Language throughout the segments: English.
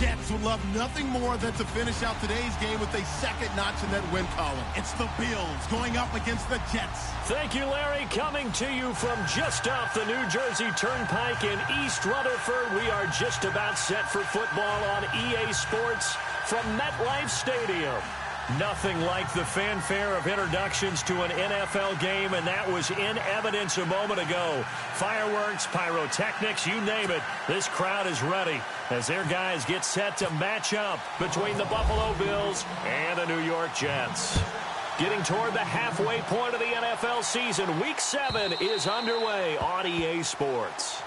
Jets would love nothing more than to finish out today's game with a second notch in that win column. It's the Bills going up against the Jets. Thank you, Larry. Coming to you from just off the New Jersey Turnpike in East Rutherford, we are just about set for football on EA Sports from MetLife Stadium. Nothing like the fanfare of introductions to an NFL game, and that was in evidence a moment ago. Fireworks, pyrotechnics, you name it. This crowd is ready as their guys get set to match up between the Buffalo Bills and the New York Jets. Getting toward the halfway point of the NFL season, Week 7 is underway on EA Sports.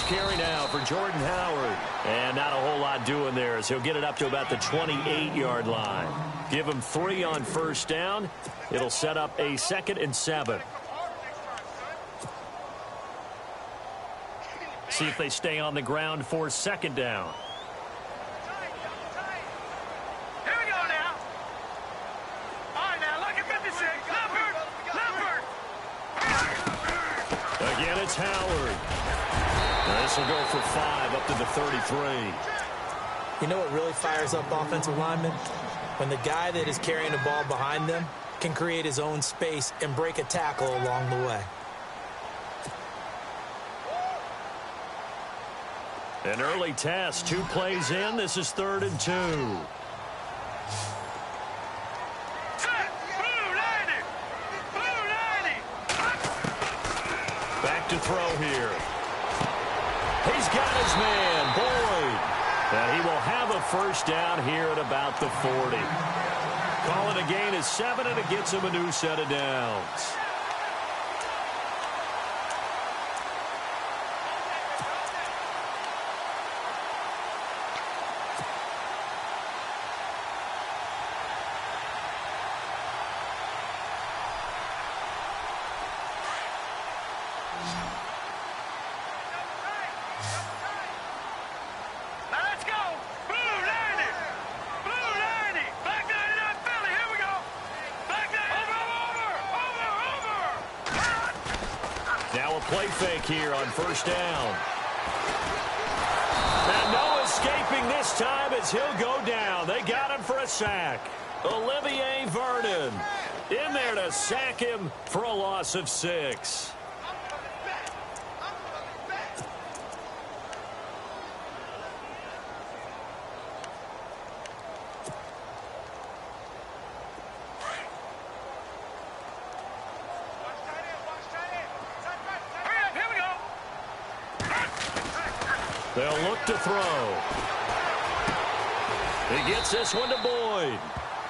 Carry now for Jordan Howard. And not a whole lot doing there as he'll get it up to about the 28-yard line. Give him 3 on first down. It'll set up a 2nd and 7. See if they stay on the ground for 2nd down. Here we go now. All right, now look at 56. Leopard. Again, it's Howard. This will go for 5 up to the 33. You know what really fires up offensive linemen? When the guy that is carrying the ball behind them can create his own space and break a tackle along the way. An early test, 2 plays in. This is 3rd and 2. Back to throw here. He's got his man, Boyd. And he will have a first down here at about the 40. Calling a gain of 7, and it gets him a new set of downs. Play fake here on first down. And no escaping this time as he'll go down. They got him for a sack. Olivier Vernon in there to sack him for a loss of 6. They'll look to throw. He gets this one to Boyd.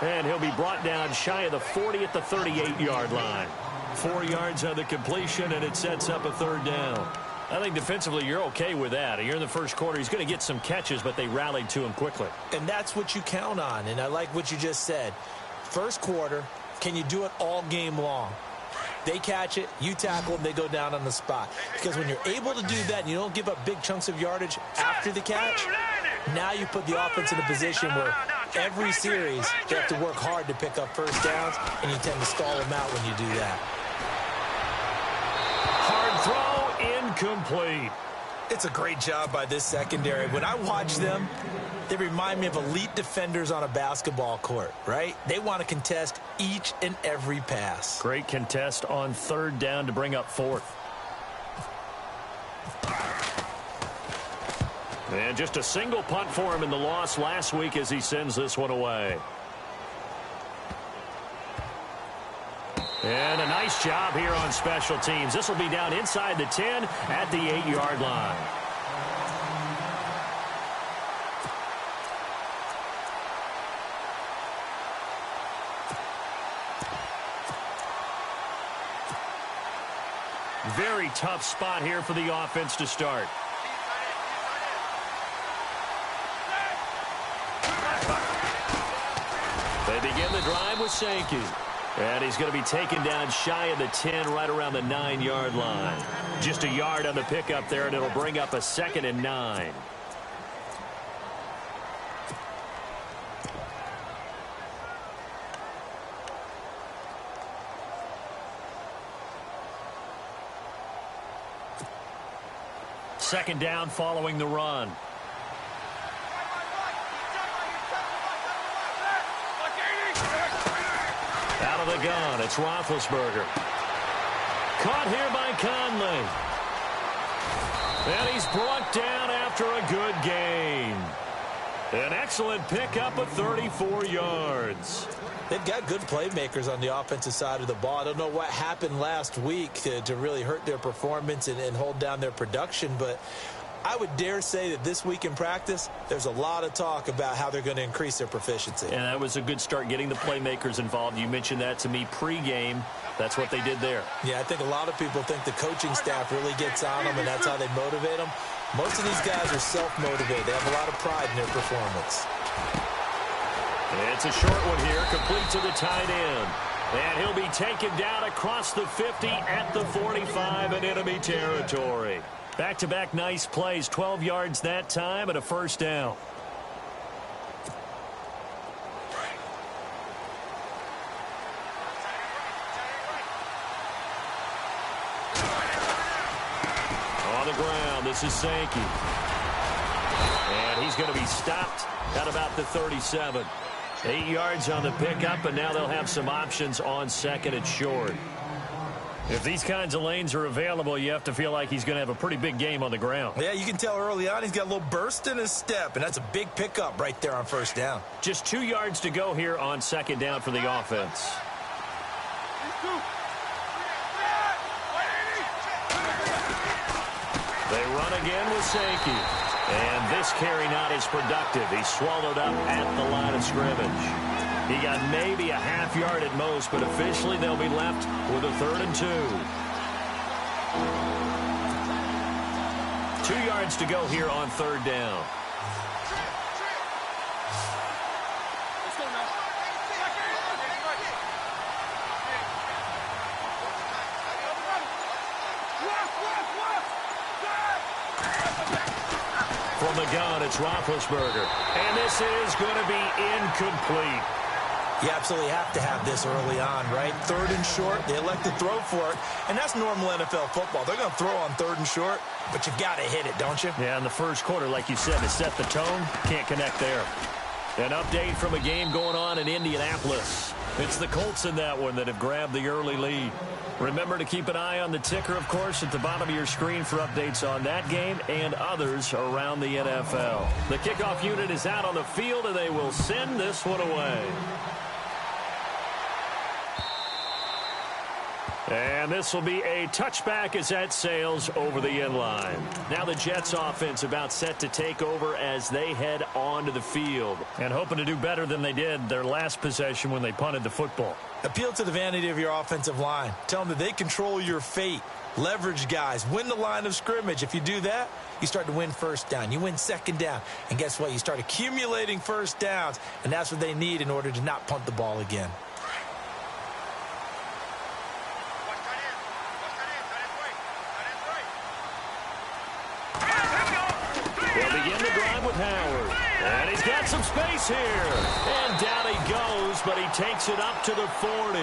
And he'll be brought down shy of the 40 at the 38-yard line. 4 yards on the completion, and it sets up a 3rd down. I think defensively you're okay with that. You're in the first quarter. He's going to get some catches, but they rallied to him quickly. And that's what you count on, and I like what you just said. First quarter, can you do it all game long? They catch it, you tackle them, they go down on the spot. Because when you're able to do that and you don't give up big chunks of yardage after the catch, now you put the offense in a position where every series they have to work hard to pick up first downs, and you tend to stall them out when you do that. Hard throw, incomplete. It's a great job by this secondary. When I watch them, they remind me of elite defenders on a basketball court, right? They want to contest each and every pass. Great contest on 3rd down to bring up 4th. And just a single punt for him in the loss last week as he sends this one away. And a nice job here on special teams. This will be down inside the 10 at the 8-yard line. Very tough spot here for the offense to start. They begin the drive with Sankey. And he's going to be taken down shy of the 10, right around the 9-yard line. Just a yard on the pickup there, and it'll bring up a 2nd and 9. Second down following the run. Out of the gun, it's Roethlisberger. Caught here by Conley. And he's brought down after a good gain. An excellent pickup of 34 yards. They've got good playmakers on the offensive side of the ball. I don't know what happened last week to really hurt their performance and hold down their production, but I would dare say that this week in practice, there's a lot of talk about how they're going to increase their proficiency. And that was a good start, getting the playmakers involved. You mentioned that to me pregame. That's what they did there. Yeah, I think a lot of people think the coaching staff really gets on them, and that's how they motivate them. Most of these guys are self-motivated. They have a lot of pride in their performance. It's a short one here, complete to the tight end. And he'll be taken down across the 50 at the 45 in enemy territory. Back-to-back nice plays, 12 yards that time and a first down. On the ground, this is Sankey. And he's going to be stopped at about the 37. 8 yards on the pickup, and now they'll have some options on second and short. If these kinds of lanes are available, you have to feel like he's going to have a pretty big game on the ground. Yeah, you can tell early on he's got a little burst in his step, and that's a big pickup right there on first down. Just 2 yards to go here on second down for the offense. They run again with Sankey. And this carry not as productive. He's swallowed up at the line of scrimmage. He got maybe a half yard at most, but officially they'll be left with a 3rd and 2. 2 yards to go here on 3rd down. From the gun, it's Roethlisberger. And this is going to be incomplete. You absolutely have to have this early on, right? 3rd and short, they elect to throw for it, and that's normal NFL football. They're going to throw on 3rd and short, but you've got to hit it, don't you? Yeah, in the first quarter, like you said, to set the tone, can't connect there. An update from a game going on in Indianapolis. It's the Colts in that one that have grabbed the early lead. Remember to keep an eye on the ticker, of course, at the bottom of your screen for updates on that game and others around the NFL. The kickoff unit is out on the field, and they will send this one away. And this will be a touchback as that sails over the end line. Now the Jets offense about set to take over as they head onto the field. And hoping to do better than they did their last possession when they punted the football. Appeal to the vanity of your offensive line. Tell them that they control your fate. Leverage guys. Win the line of scrimmage. If you do that, you start to win first down. You win second down. And guess what? You start accumulating first downs. And that's what they need in order to not punt the ball again. They'll begin the drive with Howard. And he's got some space here. And down he goes, but he takes it up to the 40.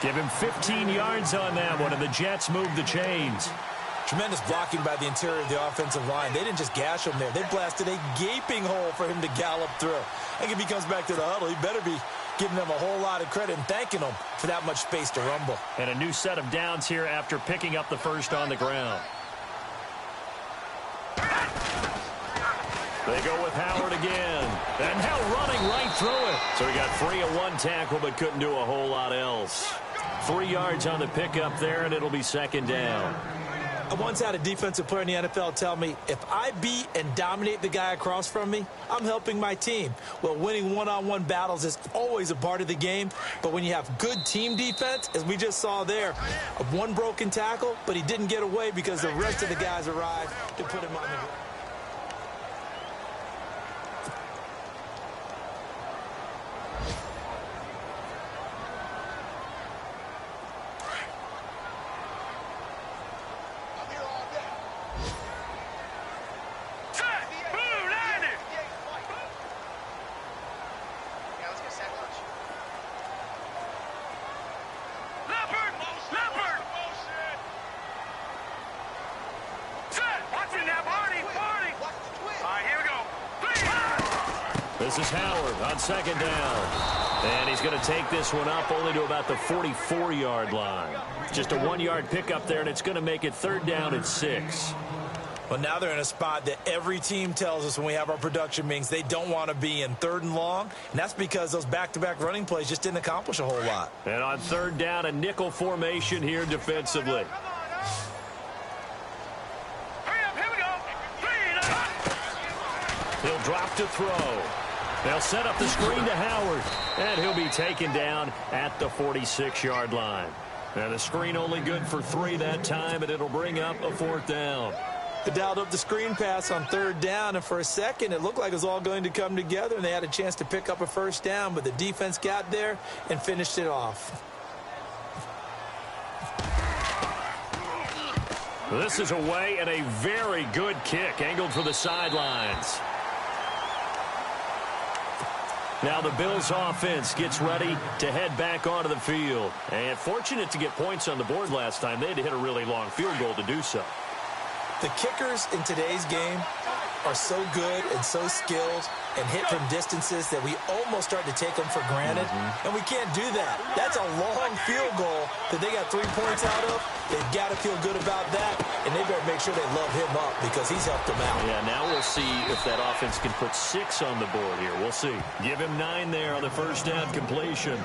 Give him 15 yards on that one, and the Jets move the chains. Tremendous blocking by the interior of the offensive line. They didn't just gash him there. They blasted a gaping hole for him to gallop through. I think if he comes back to the huddle, he better be giving them a whole lot of credit and thanking them for that much space to rumble. And a new set of downs here after picking up the first on the ground. They go with Howard again. And now running right through it. So he got free of one tackle but couldn't do a whole lot else. 3 yards on the pickup there, and it'll be second down. I once had a defensive player in the NFL tell me, if I beat and dominate the guy across from me, I'm helping my team. Well, winning one-on-one battles is always a part of the game, but when you have good team defense, as we just saw there, one broken tackle, but he didn't get away because the rest of the guys arrived to put him on the ground. This is Howard on second down. And he's going to take this one up only to about the 44-yard line. Just a 1-yard pickup there, and it's going to make it 3rd down and 6. Well, now they're in a spot that every team tells us when we have our production meetings they don't want to be in, 3rd and long. And that's because those back-to-back running plays just didn't accomplish a whole lot. And on 3rd down, a nickel formation here defensively. He'll drop to throw. They'll set up the screen to Howard, and he'll be taken down at the 46-yard line. And the screen only good for 3 that time, and it'll bring up a 4th down. They dialed up the screen pass on 3rd down, and for a second it looked like it was all going to come together, and they had a chance to pick up a 1st down, but the defense got there and finished it off. This is away, and a very good kick angled for the sidelines. Now the Bills offense gets ready to head back onto the field. And fortunate to get points on the board last time. They had to hit a really long field goal to do so. The kickers in today's game are so good and so skilled and hit from distances that we almost start to take them for granted. And we can't do that. That's a long field goal that they got 3 points out of. They've got to feel good about that, and they better make sure they love him up because he's helped them out. Yeah, now we'll see if that offense can put 6 on the board here. We'll see. Give him 9 there on the 1st down completion.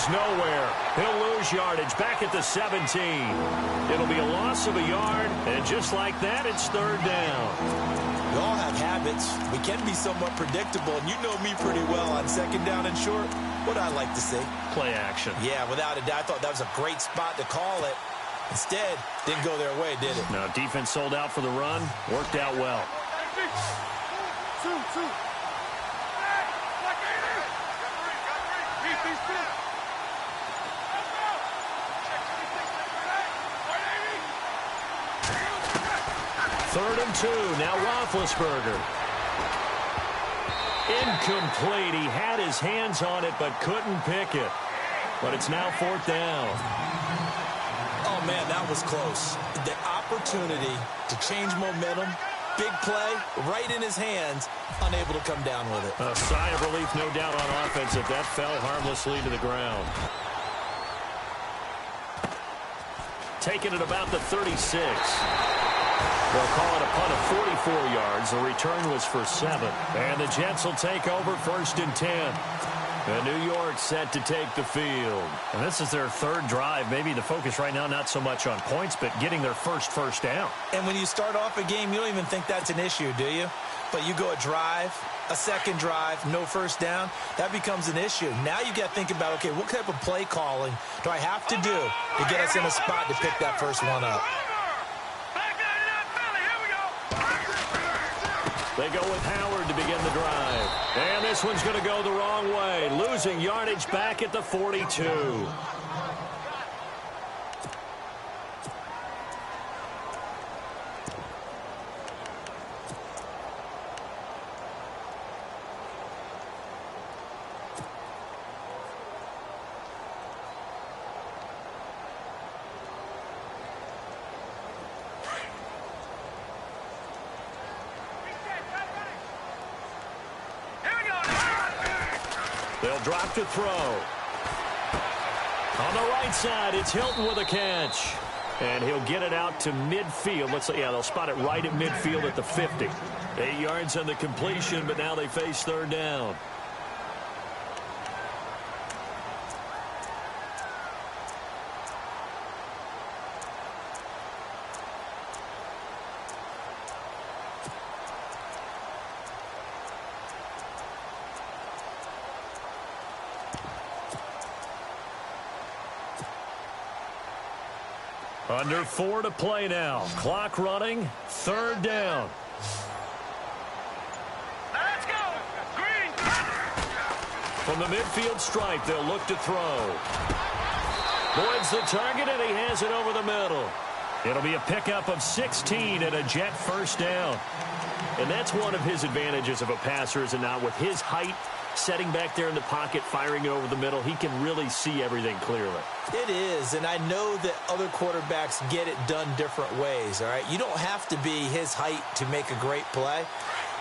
Nowhere. He'll lose yardage back at the 17. It'll be a loss of a yard, and just like that, it's 3rd down. We all have habits. We can be somewhat predictable, and you know me pretty well on 2nd down and short. What I like to see? Play action. Yeah, without a doubt. I thought that was a great spot to call it. Instead, didn't go their way, did it? No, defense sold out for the run. Worked out well. Third and 2. Now Roethlisberger. Incomplete. He had his hands on it but couldn't pick it. But it's now 4th down. Oh, man, that was close. The opportunity to change momentum, big play, right in his hands, unable to come down with it. A sigh of relief, no doubt, on offense if that fell harmlessly to the ground. Taking it about the 36. They'll call it a punt of 44 yards. The return was for 7. And the Jets will take over 1st and 10. And New York set to take the field. And this is their 3rd drive. Maybe the focus right now not so much on points, but getting their first down. And when you start off a game, you don't even think that's an issue, do you? But you go a drive, a 2nd drive, no 1st down, that becomes an issue. Now you got to think about, okay, what type of play calling do I have to do to get us in a spot to pick that first one up? They go with Howard to begin the drive. And this one's going to go the wrong way. Losing yardage back at the 42. They'll drop to throw. On the right side, it's Hilton with a catch. And he'll get it out to midfield. They'll spot it right at midfield at the 50. 8 yards on the completion, but now they face 3rd down. Under 4 to play now. Clock running. 3rd down. Let's go. Green. From the midfield stripe, they'll look to throw. Boyd's the target, and he has it over the middle. It'll be a pickup of 16 and a Jet first down. And that's one of his advantages of a passer, is it not? With his height, setting back there in the pocket, firing it over the middle, he can really see everything clearly. It is, and I know that other quarterbacks get it done different ways, all right? You don't have to be his height to make a great play,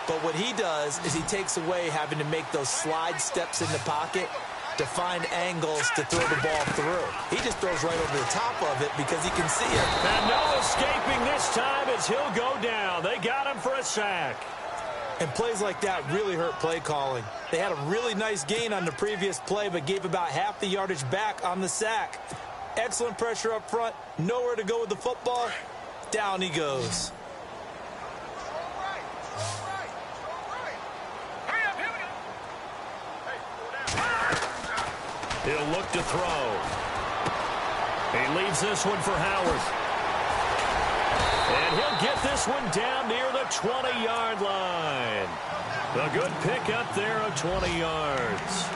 but what he does is he takes away having to make those slide steps in the pocket to find angles to throw the ball through. He just throws right over the top of it because he can see it. And no escaping this time as he'll go down. They got him for a sack. And plays like that really hurt play calling. They had a really nice gain on the previous play, but gave about half the yardage back on the sack. Excellent pressure up front. Nowhere to go with the football. Down he goes. He'll look to throw. He leaves this one for Howard. And he'll get this one down near the 20-yard line. A good pickup there of 20 yards.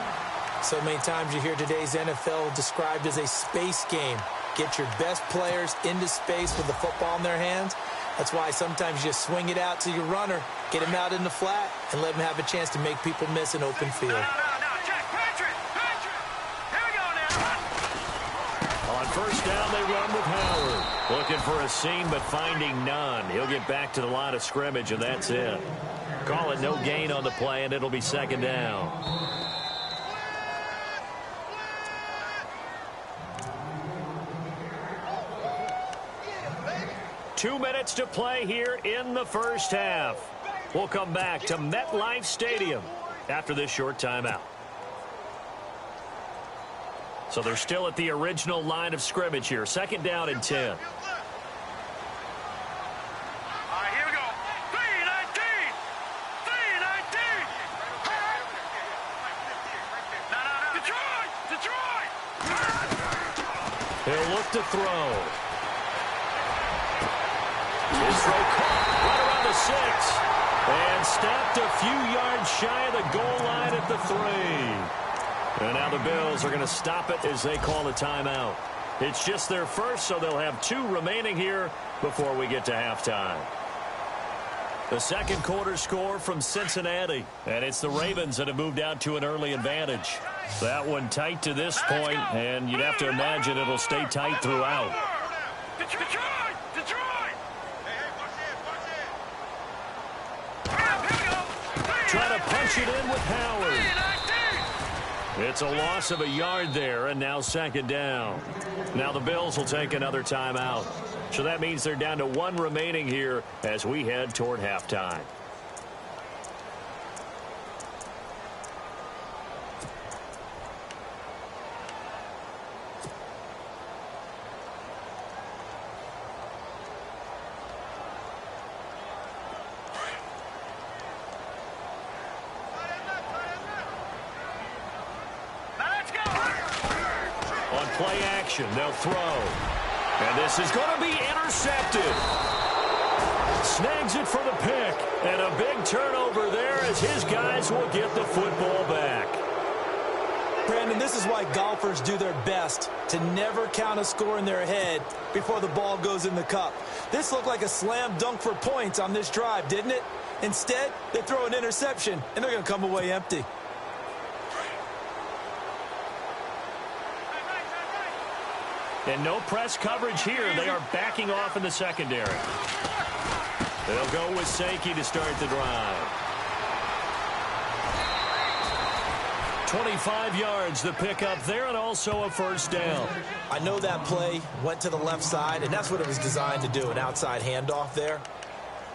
So many times you hear today's NFL described as a space game. Get your best players into space with the football in their hands. That's why sometimes you swing it out to your runner, get him out in the flat, and let him have a chance to make people miss an open field. On first down, they run with Howard. Looking for a seam, but finding none. He'll get back to the line of scrimmage, and that's it. Call it no gain on the play, and it'll be second down. Two minutes to play here in the first half. We'll come back to MetLife Stadium after this short timeout. So they're still at the original line of scrimmage here. Second down and 10. All right, here we go. 3-19. 3-19. No. Detroit. He'll look to throw. His throw caught right around the 6. And stopped a few yards shy of the goal line at the 3. And now the Bills are going to stop it as they call a timeout. It's just their first, so they'll have 2 remaining here before we get to halftime. The second quarter score from Cincinnati, and it's the Ravens that have moved out to an early advantage. That one tight to this point, and you'd have to imagine it'll stay tight throughout. Detroit. Trying to punch it in with Howard. It's a loss of a yard there, and now second down. Now the Bills will take another timeout. So that means they're down to 1 remaining here as we head toward halftime. Play action, they'll throw. And this is going to be intercepted. Snags it for the pick. And a big turnover there as his guys will get the football back. Brandon, this is why golfers do their best to never count a score in their head before the ball goes in the cup. This looked like a slam dunk for points on this drive, didn't it? Instead, they throw an interception, and they're going to come away empty. And no press coverage here. They are backing off in the secondary. They'll go with Sankey to start the drive. 25 yards the pickup there, and also a first down. I know that play went to the left side, and that's what it was designed to do, an outside handoff there.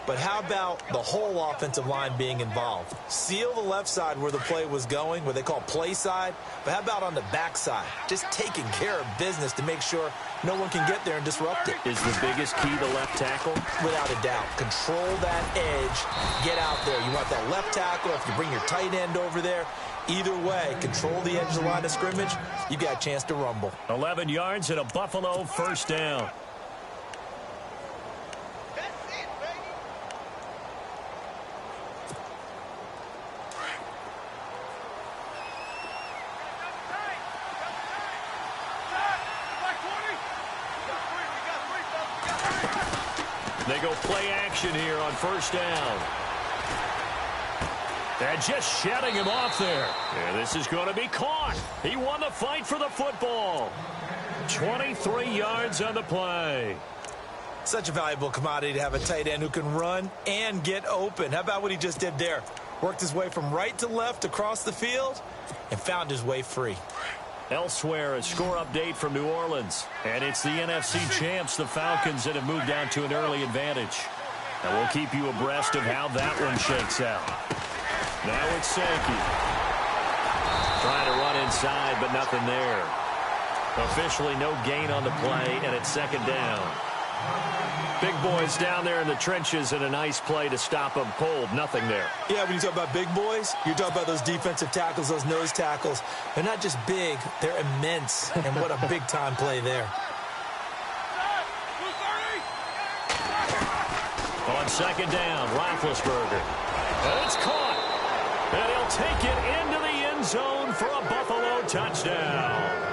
But how about the whole offensive line being involved? Seal the left side where the play was going, what they call play side. But how about on the back side? Just taking care of business to make sure no one can get there and disrupt it. Is the biggest key the left tackle? Without a doubt. Control that edge. Get out there. You want that left tackle. If you bring your tight end over there, either way, control the edge of the line of scrimmage, you got a chance to rumble. 11 yards and a Buffalo first down. They go play action here on first down. And just shutting him off there. And this is going to be caught. He won the fight for the football. 23 yards on the play. Such a valuable commodity to have a tight end who can run and get open. How about what he just did there? Worked his way from right to left across the field and found his way free. Elsewhere, a score update from New Orleans. And it's the NFC champs, the Falcons, that have moved down to an early advantage. And we'll keep you abreast of how that one shakes out. Now it's Sankey. Trying to run inside, but nothing there. Officially no gain on the play, and it's second down. Big boys down there in the trenches, and a nice play to stop them cold. Nothing there. Yeah, when you talk about big boys, you're talking about those defensive tackles, those nose tackles. They're not just big, they're immense. And what a big-time play there. On second down, Roethlisberger. And it's caught. And he'll take it into the end zone for a Buffalo touchdown.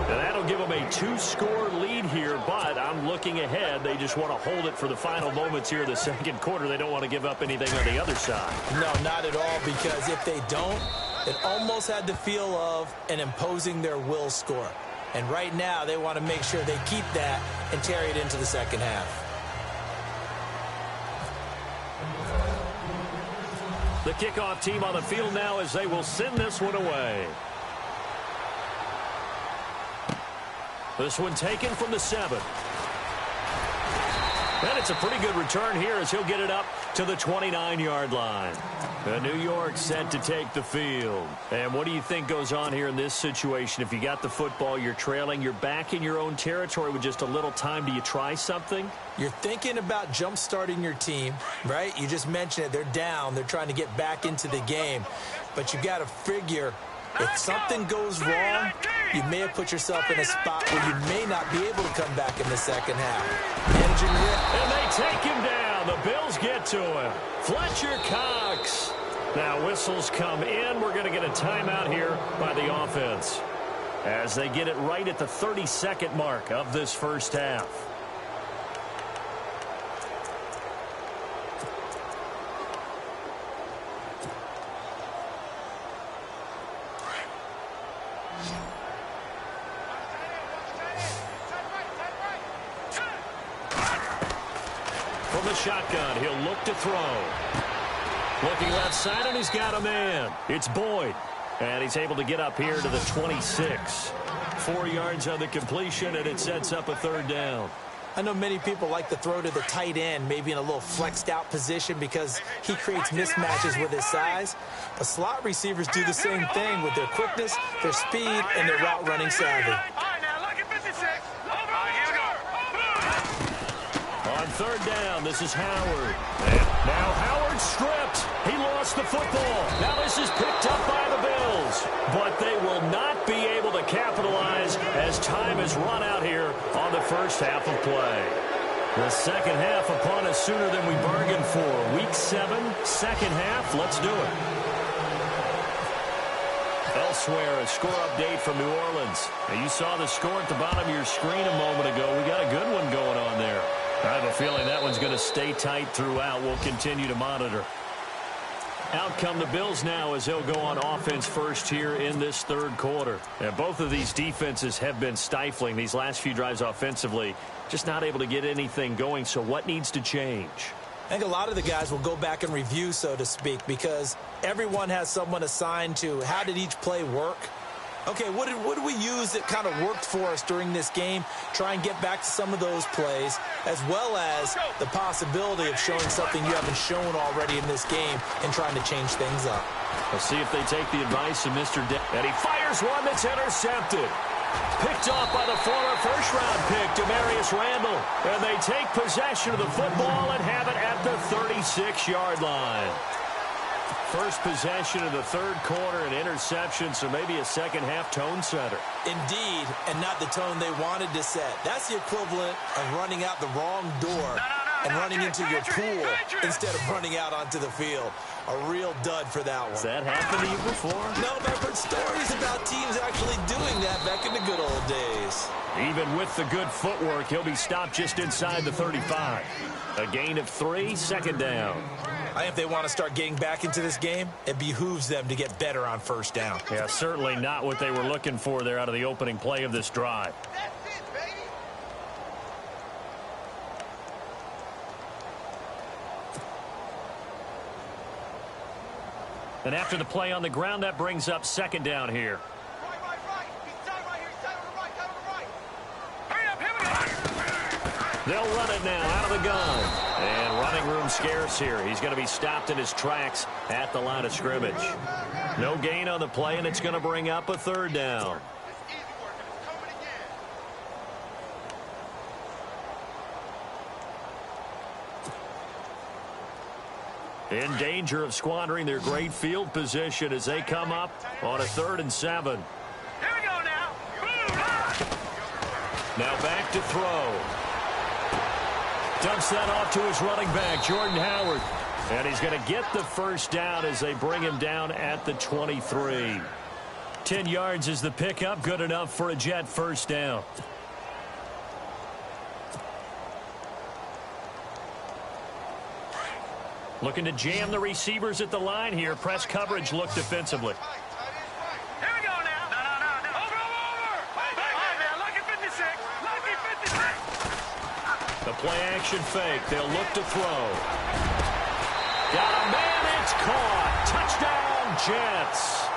And that'll give them a 2-score lead here, but I'm looking ahead. They just want to hold it for the final moments here in the second quarter. They don't want to give up anything on the other side. No, not at all, because if they don't, it almost had the feel of an imposing their will score. And right now, they want to make sure they keep that and carry it into the second half. The kickoff team on the field now as they will send this one away. This one taken from the 7. And it's a pretty good return here as he'll get it up to the 29-yard line. New York set to take the field. And what do you think goes on here in this situation? If you got the football, you're trailing, you're back in your own territory with just a little time. Do you try something? You're thinking about jump-starting your team, right? You just mentioned it. They're down. They're trying to get back into the game. But you got to figure, if something goes wrong, you may have put yourself in a spot where you may not be able to come back in the second half. Managing risk. And they take him down. The Bills get to him. Fletcher Cox. Now whistles come in. We're going to get a timeout here by the offense as they get it right at the 30-second mark of this first half. From the shotgun, he'll look to throw. Looking left side, and he's got a man. It's Boyd. And he's able to get up here to the 26. 4 yards on the completion, and it sets up a third down. I know many people like to throw to the tight end, maybe in a little flexed out position because he creates mismatches with his size. But slot receivers do the same thing with their quickness, their speed, and their route running savvy. On third down, this is Howard. And now Howard stripped. He lost the football. Now this is picked up by the Bills. But they will not be able to capitalize as time has run out here on the first half of play. The second half upon us sooner than we bargained for. Week 7, second half. Let's do it. Elsewhere, a score update from New Orleans. Now, you saw the score at the bottom of your screen a moment ago. We got a good one going on there. I have a feeling that one's going to stay tight throughout. We'll continue to monitor. Out come the Bills now as they'll go on offense first here in this third quarter. And both of these defenses have been stifling these last few drives offensively. Just not able to get anything going. So what needs to change? I think a lot of the guys will go back and review, so to speak, because everyone has someone assigned to how did each play work. Okay, what did we use that kind of worked for us during this game? Try and get back to some of those plays, as well as the possibility of showing something you haven't shown already in this game and trying to change things up. We'll see if they take the advice of Mr. And he fires one that's intercepted. Picked off by the former first-round pick, Demarius Randall. And they take possession of the football and have it at the 36-yard line. First possession of the third quarter, an interception, so maybe a second-half tone setter. Indeed, and not the tone they wanted to set. That's the equivalent of running out the wrong door and running into your pool instead of running out onto the field. A real dud for that one. Has that happened to you before? No, but I've heard stories about teams actually doing that back in the good old days. Even with the good footwork, he'll be stopped just inside the 35. A gain of 3, second down. I think if they want to start getting back into this game, it behooves them to get better on first down. Yeah, certainly not what they were looking for there out of the opening play of this drive. That's it, baby. And after the play on the ground, that brings up second down here. Right. He's tied right here. He's tied on the right. Hurry up, here we go. They'll run it now out of the gun. And running room scarce here. He's going to be stopped in his tracks at the line of scrimmage. No gain on the play, and it's going to bring up a third down. It's easy work, and it's coming again. In danger of squandering their great field position as they come up on a 3rd and 7. Here we go now. Boom. Now back to throw. Dumps that off to his running back, Jordan Howard. And he's going to get the first down as they bring him down at the 23. 10 yards is the pickup. Good enough for a Jet first down. Looking to jam the receivers at the line here. Press coverage look defensively. Here we go now. No. Over. All right, man. Lucky 56. Lucky 56. The play action fake. They'll look to throw. Got a man. It's caught. Touchdown, Jets.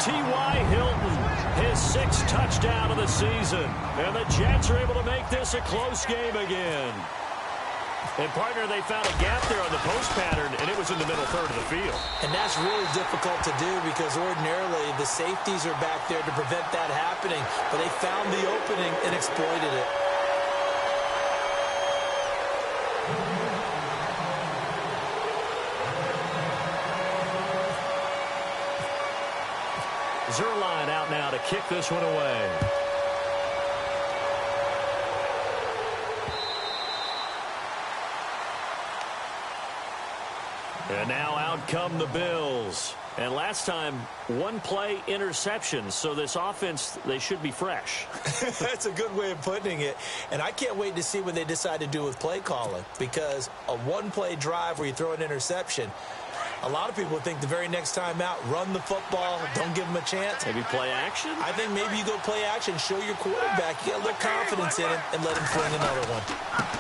T.Y. Hilton, his 6th touchdown of the season. And the Jets are able to make this a close game again. And, partner, they found a gap there on the post pattern, and it was in the middle third of the field. And that's really difficult to do because ordinarily the safeties are back there to prevent that happening. But they found the opening and exploited it. Zerline out now to kick this one away. And now out come the Bills. And last time, 1 play interception. So this offense, they should be fresh. That's a good way of putting it. And I can't wait to see what they decide to do with play calling. Because a 1-play drive where you throw an interception, a lot of people think the very next time out, run the football, don't give them a chance. Maybe play action? I think maybe you go play action, show your quarterback, you get a little confidence in him, and let him fling another one.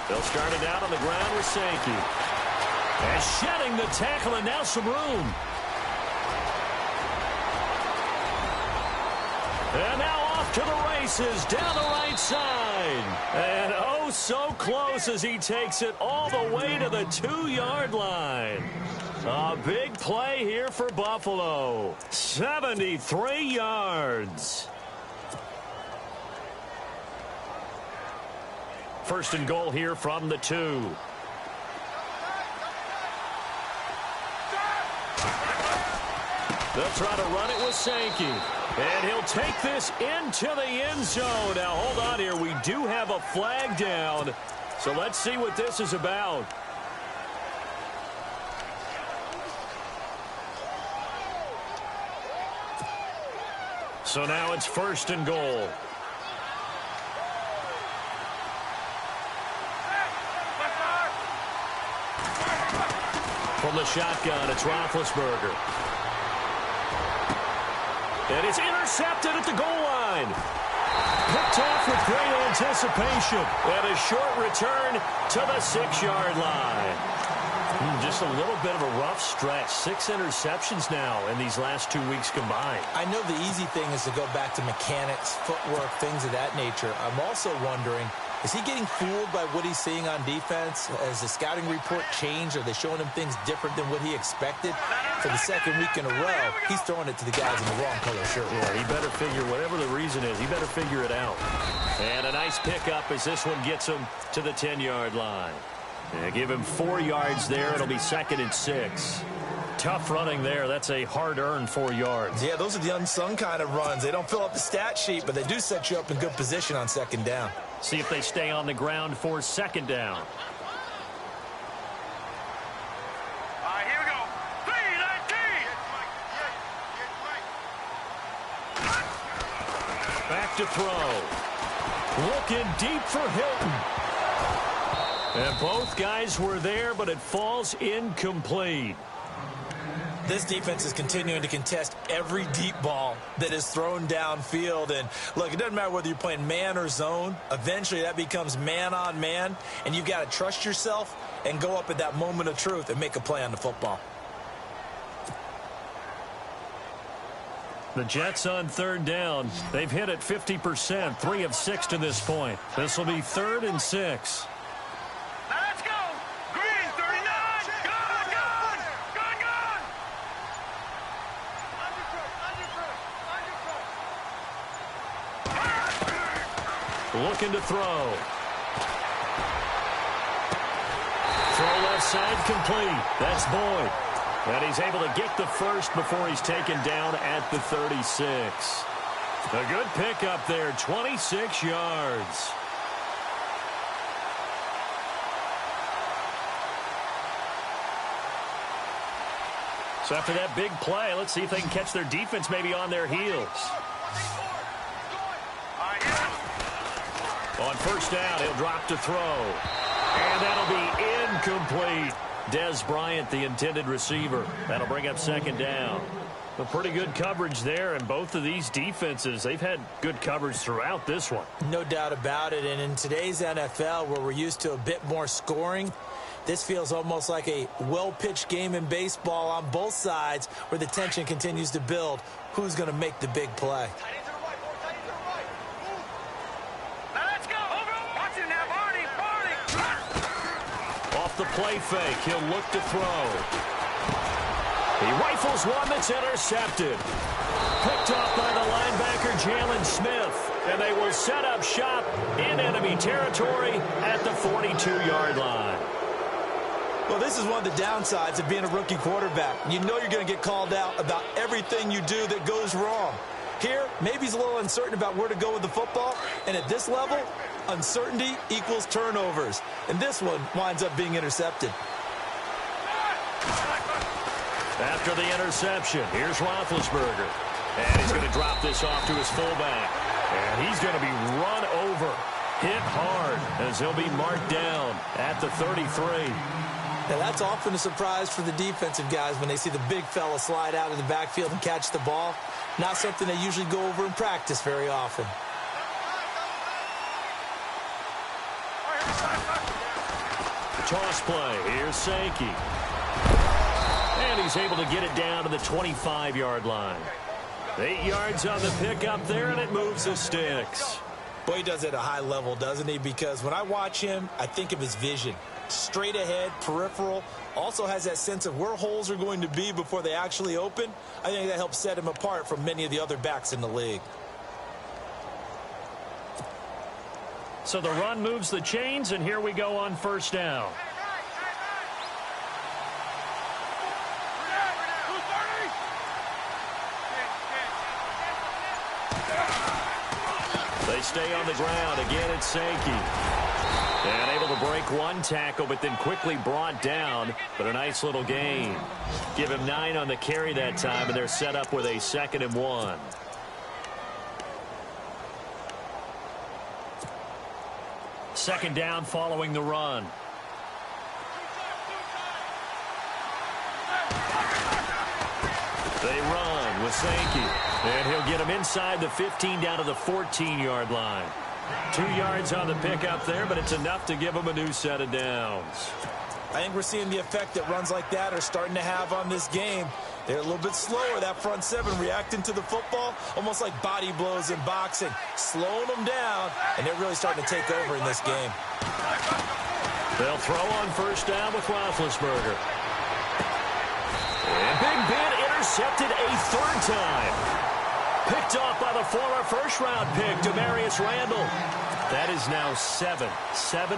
They'll start it out on the ground with Sankey. And shedding the tackle, and now some room. And now off to the races, down the right side. And oh, so close as he takes it all the way to the 2-yard line. A big play here for Buffalo. 73 yards. First and goal here from the 2. They'll try to run it with Sankey. And he'll take this into the end zone. Now, hold on here. We do have a flag down. So let's see what this is about. So now it's first and goal. From the shotgun, it's Roethlisberger. And it's intercepted at the goal line. Picked off with great anticipation. And a short return to the 6-yard line. Just a little bit of a rough stretch. 6 interceptions now in these last 2 weeks combined. I know the easy thing is to go back to mechanics, footwork, things of that nature. I'm also wondering, is he getting fooled by what he's seeing on defense? Has the scouting report changed? Are they showing him things different than what he expected? For the second week in a row, he's throwing it to the guys in the wrong color shirt. Yeah, he better figure, whatever the reason is, he better figure it out. And a nice pickup as this one gets him to the 10-yard line. Yeah, give him 4 yards there. It'll be second and 6. Tough running there. That's a hard-earned 4 yards. Yeah, those are the unsung kind of runs. They don't fill up the stat sheet, but they do set you up in good position on second down. See if they stay on the ground for second down. Back to throw. Looking deep for Hilton. And both guys were there, but it falls incomplete. This defense is continuing to contest every deep ball that is thrown downfield. And, look, it doesn't matter whether you're playing man or zone. Eventually, that becomes man-on-man, and you've got to trust yourself and go up at that moment of truth and make a play on the football. The Jets on third down. They've hit it 50%, 3 of 6 to this point. This will be 3rd and 6. Now let's go. Green, 39. Gone. Looking to throw. Throw left side complete. That's Boyd. And he's able to get the first before he's taken down at the 36. A good pickup there, 26 yards. So after that big play, let's see if they can catch their defense maybe on their heels. On first down, he'll drop to throw. And that'll be incomplete. Des Bryant, the intended receiver. That'll bring up 2nd down. A pretty good coverage there, and both of these defenses, they've had good coverage throughout this one. No doubt about it. And in today's NFL, where we're used to a bit more scoring, this feels almost like a well-pitched game in baseball on both sides where the tension continues to build. Who's going to make the big play? The play fake. He'll look to throw. He rifles one that's intercepted. Picked off by the linebacker, Jalen Smith. And they will set up shop in enemy territory at the 42-yard line. Well, this is one of the downsides of being a rookie quarterback. You know you're going to get called out about everything you do that goes wrong. Here, maybe he's a little uncertain about where to go with the football. And at this level, uncertainty equals turnovers. And this one winds up being intercepted. After the interception, here's Roethlisberger. And he's going to drop this off to his fullback. And he's going to be run over, hit hard, as he'll be marked down at the 33. Now, that's often a surprise for the defensive guys when they see the big fella slide out of the backfield and catch the ball. Not something they usually go over in practice very often. Toss play. Here's Sankey. And he's able to get it down to the 25-yard line. 8 yards on the pickup there, and it moves the sticks. Boy, he does it at a high level, doesn't he? Because when I watch him, I think of his vision. Straight ahead, peripheral, also has that sense of where holes are going to be before they actually open. I think that helps set him apart from many of the other backs in the league. So the run moves the chains, and here we go on first down. They stay on the ground. Again, it's Sankey. And able to break one tackle, but then quickly brought down. But a nice little gain. Give him 9 on the carry that time, and they're set up with a 2nd and 1. Second down following the run. They run with Sankey. And he'll get him inside the 15 down to the 14-yard line. 2 yards on the pickup there, but it's enough to give him a new set of downs. I think we're seeing the effect that runs like that are starting to have on this game. They're a little bit slower, that front seven, reacting to the football, almost like body blows in boxing, slowing them down, and they're really starting to take over in this game. They'll throw on first down with Roethlisberger. And Big Ben intercepted a 3rd time. Picked off by the former first-round pick, Demarius Randall. That is now 7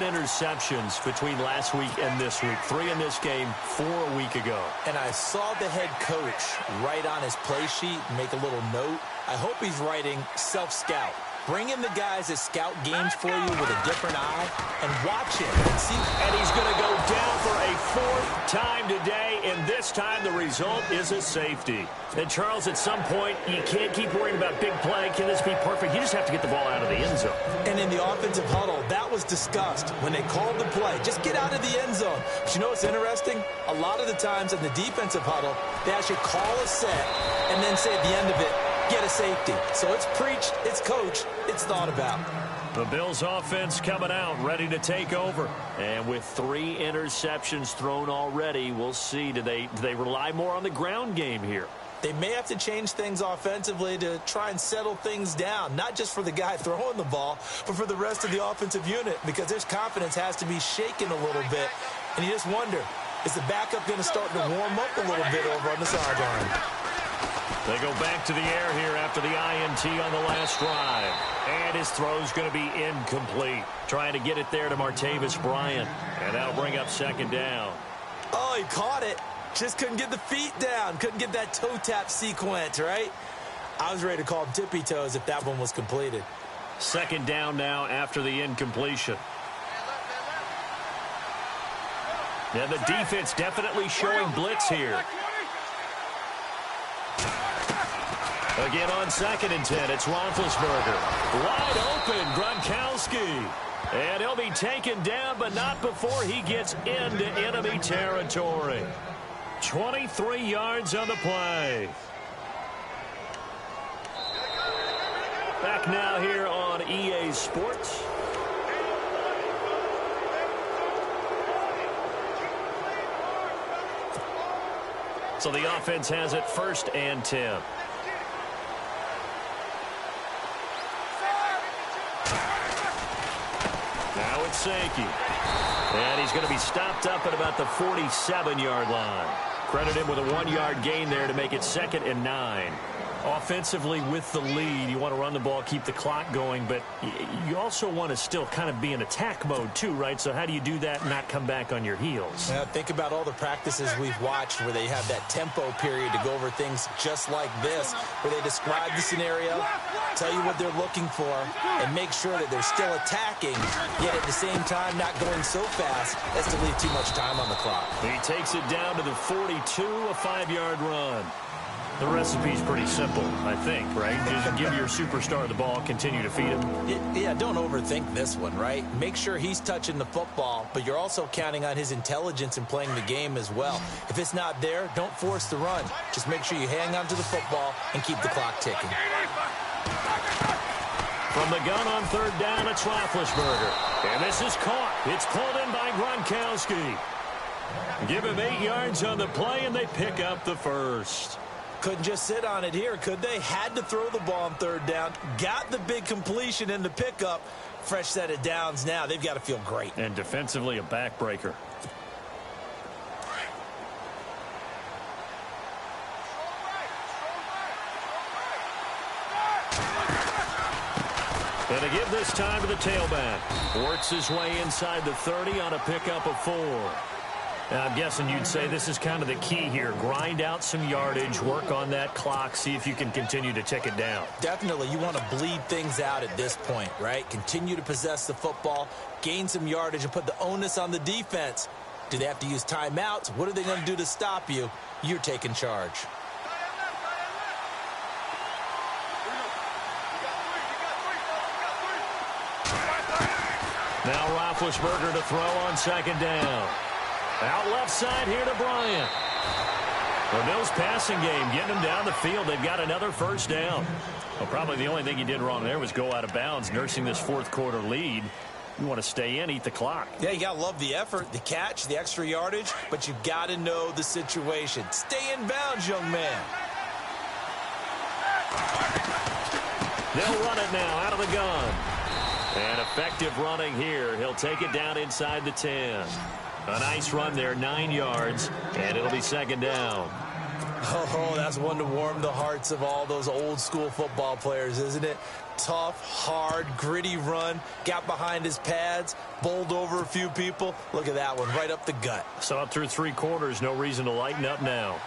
interceptions between last week and this week. 3 in this game, 4 a week ago. And I saw the head coach write on his play sheet, make a little note. I hope he's writing self-scout. Bring in the guys that scout games for you with a different eye and watch him and see. And he's going to go down for a fourth time today, and this time the result is a safety. And, Charles, at some point, you can't keep worrying about big play. Can this be perfect? You just have to get the ball out of the end zone. And in the offensive huddle, that was discussed when they called the play. Just get out of the end zone. But you know what's interesting? A lot of the times in the defensive huddle, they actually call a set and then say at the end of it, get a safety. So it's preached, it's coached, it's thought about. The Bills offense coming out, ready to take over. And with 3 interceptions thrown already, we'll see. Do they rely more on the ground game here? They may have to change things offensively to try and settle things down, not just for the guy throwing the ball, but for the rest of the offensive unit, because their confidence has to be shaken a little bit. And you just wonder, is the backup going to start to warm up a little bit over on the sideline? They go back to the air here after the INT on the last drive. And his throw's going to be incomplete. Trying to get it there to Martavis Bryant. And that'll bring up second down. Oh, he caught it. Just couldn't get the feet down. Couldn't get that toe tap sequence, right? I was ready to call him tippy toes if that one was completed. Second down now after the incompletion. Yeah, the defense definitely showing blitz here. Again on 2nd and 10, it's Roethlisberger. Wide open, Gronkowski. And he'll be taken down, but not before he gets into enemy territory. 23 yards on the play. Back now here on EA Sports. So the offense has it 1st and 10. Now it's Sankey. And he's going to be stopped up at about the 47-yard line. Credit him with a 1-yard gain there to make it 2nd and 9. Offensively with the lead, you want to run the ball, keep the clock going, but you also want to still kind of be in attack mode too, right? So how do you do that and not come back on your heels? Yeah, think about all the practices we've watched where they have that tempo period to go over things just like this, where they describe the scenario, tell you what they're looking for, and make sure that they're still attacking, yet at the same time not going so fast as to leave too much time on the clock. He takes it down to the 42, a 5-yard run. The recipe's pretty simple, I think, right? Just give your superstar the ball, continue to feed him. Yeah, don't overthink this one, right? Make sure he's touching the football, but you're also counting on his intelligence in playing the game as well. If it's not there, don't force the run. Just make sure you hang on to the football and keep the clock ticking. From the gun on 3rd down, it's Roethlisberger. And this is caught. It's pulled in by Gronkowski. Give him 8 yards on the play, and they pick up the 1st. Couldn't just sit on it here, could they? Had to throw the ball on 3rd down. Got the big completion in the pickup. Fresh set of downs now. They've got to feel great. And defensively, a backbreaker. And to give this time to the tailback. Works his way inside the 30 on a pickup of 4. Now, I'm guessing you'd say this is kind of the key here. Grind out some yardage, work on that clock, see if you can continue to tick it down. Definitely. You want to bleed things out at this point, right? Continue to possess the football, gain some yardage, and put the onus on the defense. Do they have to use timeouts? What are they going to do to stop you? You're taking charge. Now Roethlisberger to throw on 2nd down. Out left side here to Bryant. The Bills passing game, getting them down the field. They've got another 1st down. Well, probably the only thing he did wrong there was go out of bounds, nursing this 4th quarter lead. You want to stay in, eat the clock. Yeah, you got to love the effort, the catch, the extra yardage, but you got to know the situation. Stay in bounds, young man. They'll run it now out of the gun. And effective running here. He'll take it down inside the 10. A nice run there, 9 yards, and it'll be 2nd down. Oh, that's one to warm the hearts of all those old-school football players, isn't it? Tough, hard, gritty run, got behind his pads, bowled over a few people. Look at that one, right up the gut. Saw it through 3 quarters, no reason to lighten up now.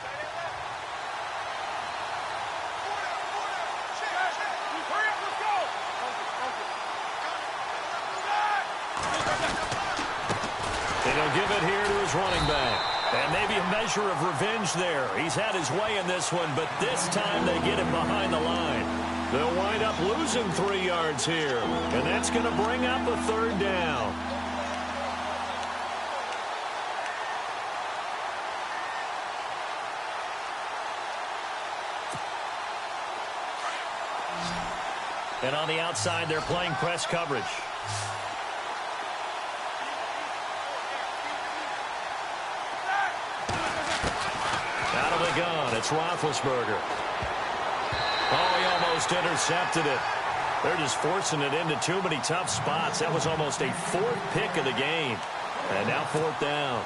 He'll give it here to his running back. And maybe a measure of revenge there. He's had his way in this one, but this time they get him behind the line. They'll wind up losing 3 yards here, and that's going to bring up a 3rd down. And on the outside, they're playing press coverage. Out of the gun, it's Roethlisberger. Oh, he almost intercepted it. They're just forcing it into too many tough spots. That was almost a 4th pick of the game. And now 4th down.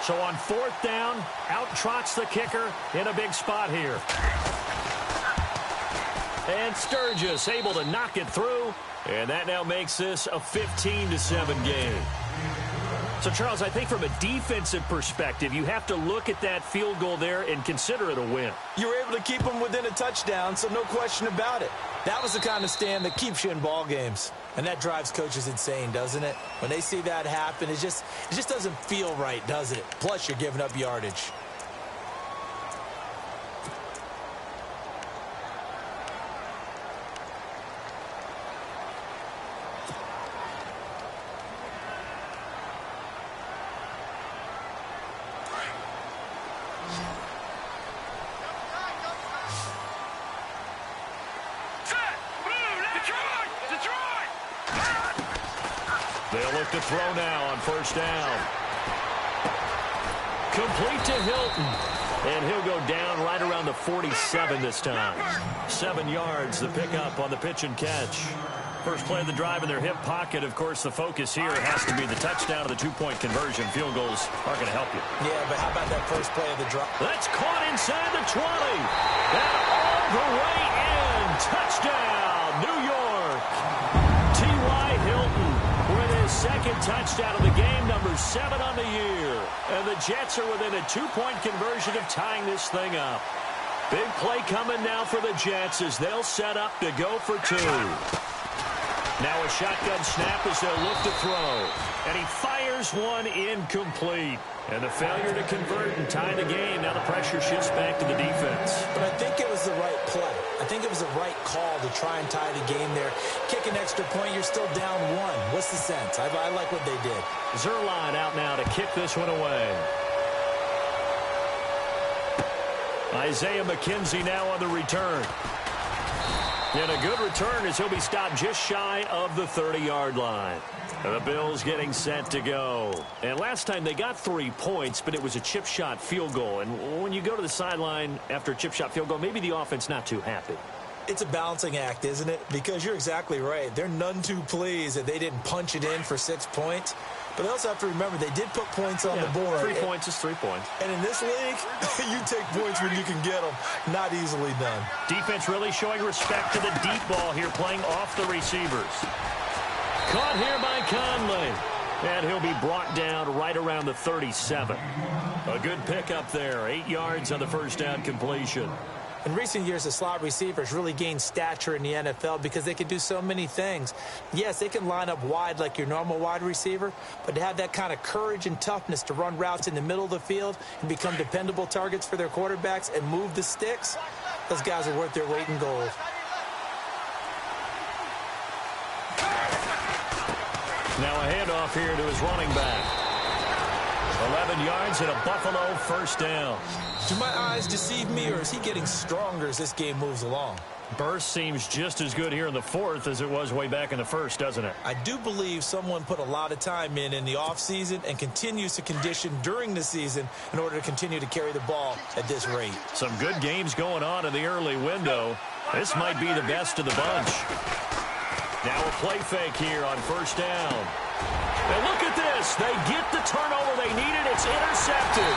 So on 4th down, out trots the kicker in a big spot here. And Sturgis able to knock it through. And that now makes this a 15-7 game. So, Charles, I think from a defensive perspective, you have to look at that field goal there and consider it a win. You were able to keep them within a touchdown, so no question about it. That was the kind of stand that keeps you in ball games. And that drives coaches insane, doesn't it? When they see that happen, it just doesn't feel right, does it? Plus, you're giving up yardage. They'll look to throw now on 1st down. Complete to Hilton. And he'll go down right around the 47 this time. 7 yards, the pickup on the pitch and catch. First play of the drive in their hip pocket. Of course, the focus here has to be the touchdown of the 2-point conversion. Field goals aren't going to help you. Yeah, but how about that first play of the drive? That's caught inside the 20. And all the way in. Touchdown, New York. T.Y. Hilton with his 2nd touchdown of the game, number 7 on the year. And the Jets are within a 2-point conversion of tying this thing up. Big play coming now for the Jets as they'll set up to go for 2. Now a shotgun snap as they'll look to throw. And he fires one incomplete. And a failure to convert and tie the game. Now the pressure shifts back to the defense. But I think it was the right play. I think it was the right call to try and tie the game there. Kick an extra point, you're still down 1. What's the sense? I like what they did. Zerline out now to kick this one away. Isaiah McKenzie now on the return. And a good return as he'll be stopped just shy of the 30-yard line. The Bills getting set to go. And last time they got 3 points, but it was a chip shot field goal. And when you go to the sideline after a chip shot field goal, maybe the offense not too happy. It's a balancing act, isn't it? Because you're exactly right. They're none too pleased that they didn't punch it in for 6 points. But they also have to remember they did put points on the board. 3 points is 3 points. And in this league, you take points when you can get them. Not easily done. Defense really showing respect to the deep ball here, playing off the receivers. Caught here by Conley. And he'll be brought down right around the 37. A good pickup there. 8 yards on the 1st down completion. In recent years, the slot receivers really gained stature in the NFL because they can do so many things. Yes, they can line up wide like your normal wide receiver, but to have that kind of courage and toughness to run routes in the middle of the field and become dependable targets for their quarterbacks and move the sticks, those guys are worth their weight in gold. Now a handoff here to his running back. 11 yards and a Buffalo 1st down. Do my eyes deceive me, or is he getting stronger as this game moves along? Burst seems just as good here in the 4th as it was way back in the 1st, doesn't it? I do believe someone put a lot of time in the offseason and continues to condition during the season in order to continue to carry the ball at this rate. Some good games going on in the early window. This might be the best of the bunch. Now a play fake here on 1st down. And look at this. They get the turnover they needed. It's intercepted.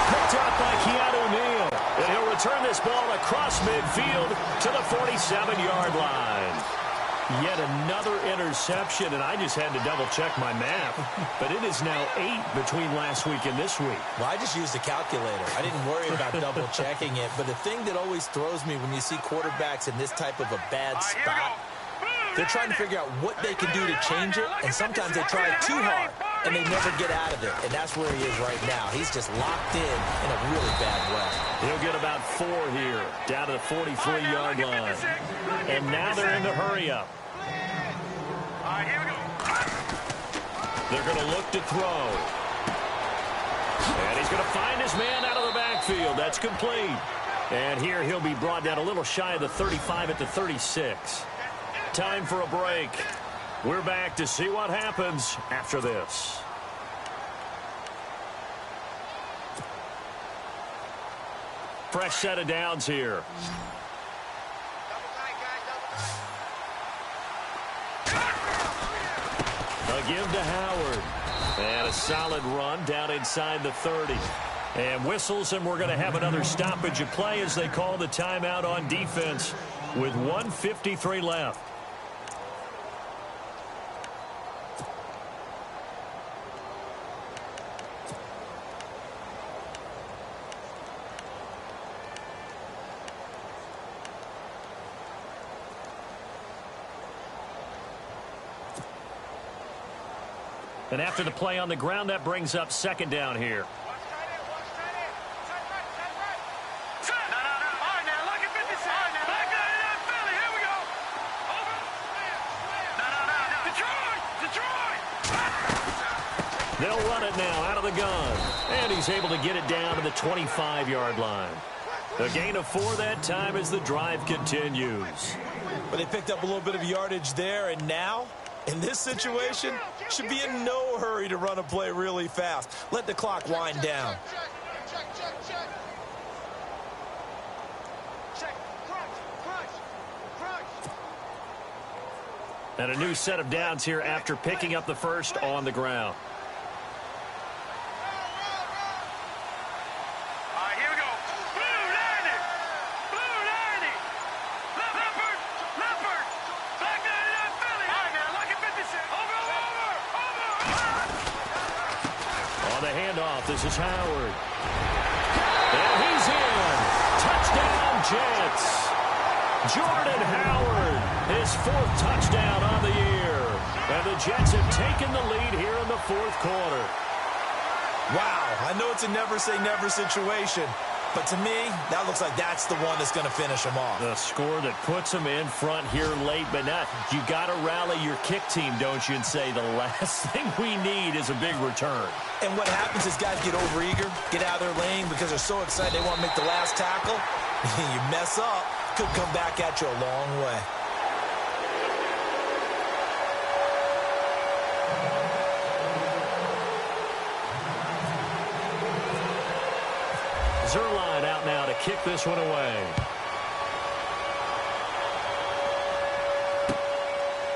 Picked up by Keanu Neal. And he'll return this ball across midfield to the 47-yard line. Yet another interception, and I just had to double-check my math. But it is now 8 between last week and this week. Well, I just used a calculator. I didn't worry about double-checking it. But the thing that always throws me when you see quarterbacks in this type of a bad spot, they're trying to figure out what they can do to change it, and sometimes they try too hard. and they never get out of it. And that's where he is right now. He's just locked in a really bad way. He'll get about 4 here, down to the 43-yard line. And now they're in the hurry-up. All right, here we go. They're going to look to throw. And he's going to find his man out of the backfield. That's complete. And here he'll be brought down a little shy of the 35 at the 36. Time for a break. We're back to see what happens after this. Fresh set of downs here. A give to Howard. And a solid run down inside the 30. And whistles, and we're going to have another stoppage of play as they call the timeout on defense with 1:53 left. And after the play on the ground, that brings up second down here. They'll run it now out of the gun. And he's able to get it down to the 25-yard line. A gain of 4 that time as the drive continues. But they picked up a little bit of yardage there, and now, in this situation, should be in no hurry to run a play really fast. Let the clock wind down. And a new set of downs here after picking up the first on the ground. This is Howard. And he's in. Touchdown, Jets. Jordan Howard, his 4th touchdown on the year. And the Jets have taken the lead here in the 4th quarter. Wow, I know it's a never-say-never situation, but to me, that looks like that's the one that's going to finish them off. The score that puts them in front here late, but not. You got to rally your kick team, don't you, and say the last thing we need is a big return. And what happens is guys get overeager, get out of their lane because they're so excited they want to make the last tackle. You mess up, could come back at you a long way. Zerline out now to kick this one away.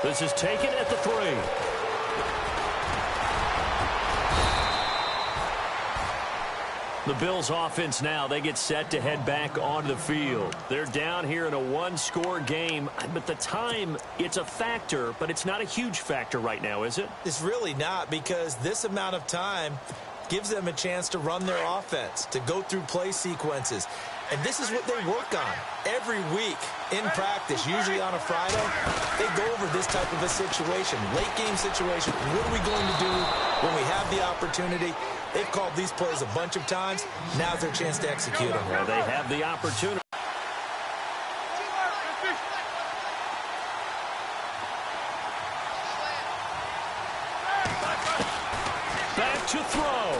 This is taken at the 3. The Bills offense now, they get set to head back onto the field. They're down here in a 1-score game, but the time, it's a factor, but it's not a huge factor right now, is it? It's really not, because this amount of time gives them a chance to run their offense, to go through play sequences. And this is what they work on every week in practice, usually on a Friday. They go over this type of a situation, late game situation. What are we going to do when we have the opportunity? They've called these plays a bunch of times. Now's their chance to execute them. Well, they have the opportunity. Back to throw.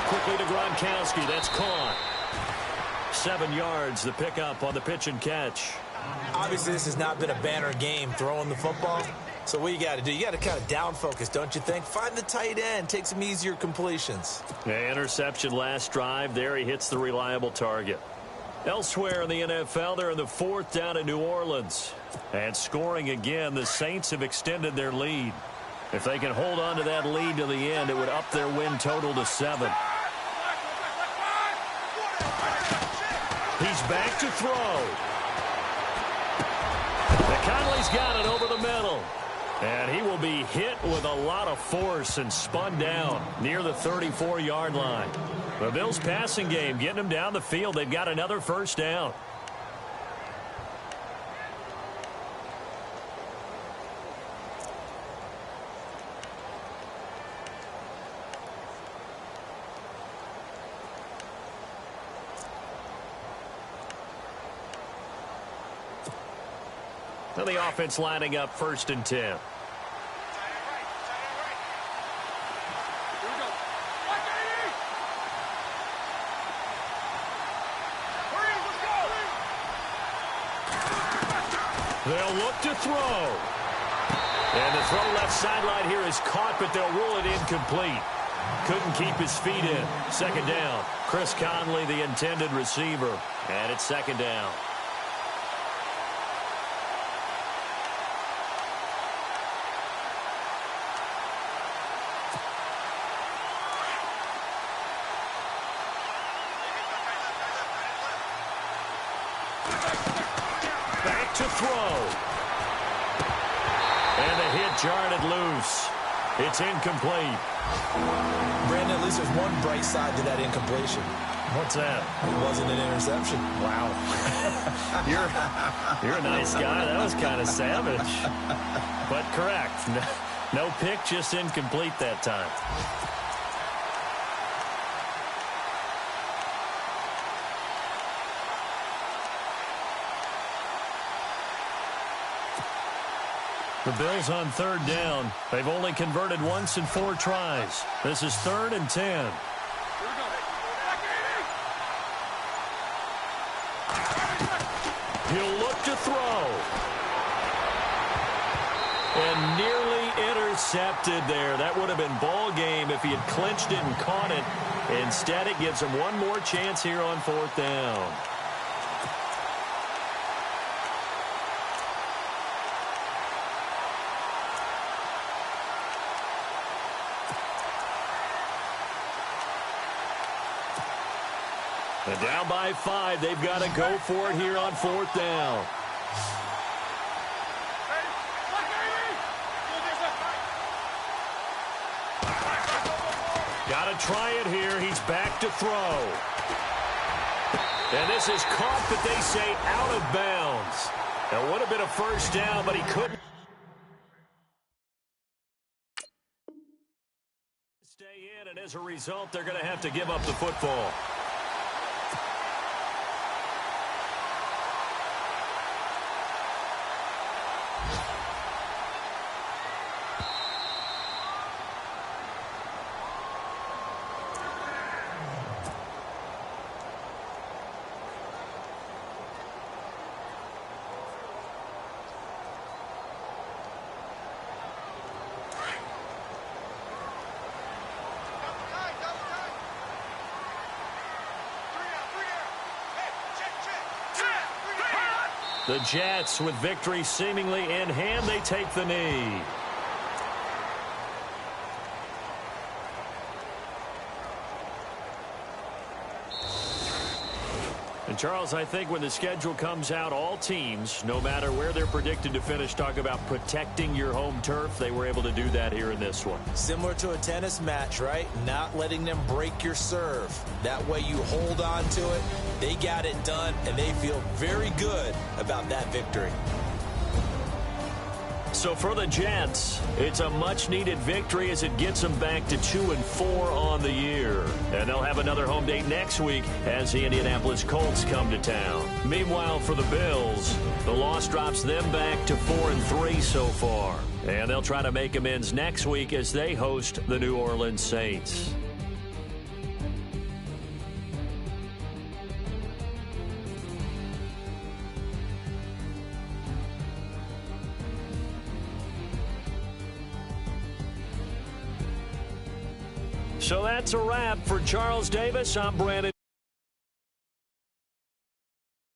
Quickly to Gronkowski. That's caught. 7 yards, the pickup on the pitch and catch. Obviously, this has not been a banner game throwing the football. So what you got to do, you got to kind of down focus, don't you think? Find the tight end, take some easier completions. Yeah, interception last drive. There he hits the reliable target. Elsewhere in the NFL, they're in the 4th down in New Orleans. And scoring again, the Saints have extended their lead. If they can hold on to that lead to the end, it would up their win total to 7. He's back to throw. McConley's got it over the middle. And he will be hit with a lot of force and spun down near the 34-yard line. The Bills' passing game getting them down the field. They've got another first down. And the offense lining up 1st and 10. They'll look to throw. And the throw left sideline here is caught, but they'll rule it incomplete. Couldn't keep his feet in. 2nd down. Chris Conley, the intended receiver. And it's 2nd down. Back to throw. And the hit jarred it loose. It's incomplete. Brandon, at least there's one bright side to that incompletion. What's that? It wasn't an interception. Wow. You're a nice guy. That was kind of savage. But correct. No pick, just incomplete that time. The Bills on 3rd down. They've only converted once in 4 tries. This is 3rd and 10. He'll look to throw. And nearly intercepted there. That would have been ball game if he had clinched it and caught it. Instead, it gives him one more chance here on 4th down. And down by 5. They've got to go for it here on 4th down. Got to try it here. He's back to throw. And this is caught, but they say out of bounds. That would have been a 1st down, but he couldn't stay in, and as a result, they're going to have to give up the football. The Jets, with victory seemingly in hand, they take the knee. And Charles, I think when the schedule comes out, all teams, no matter where they're predicted to finish, talk about protecting your home turf. They were able to do that here in this one. Similar to a tennis match, right? Not letting them break your serve. That way you hold on to it. They got it done, and they feel very good about that victory. So for the Jets, it's a much-needed victory as it gets them back to 2-4 on the year. And they'll have another home date next week as the Indianapolis Colts come to town. Meanwhile, for the Bills, the loss drops them back to 4-3 so far. And they'll try to make amends next week as they host the New Orleans Saints. So that's a wrap for Charles Davis. I'm Brandon.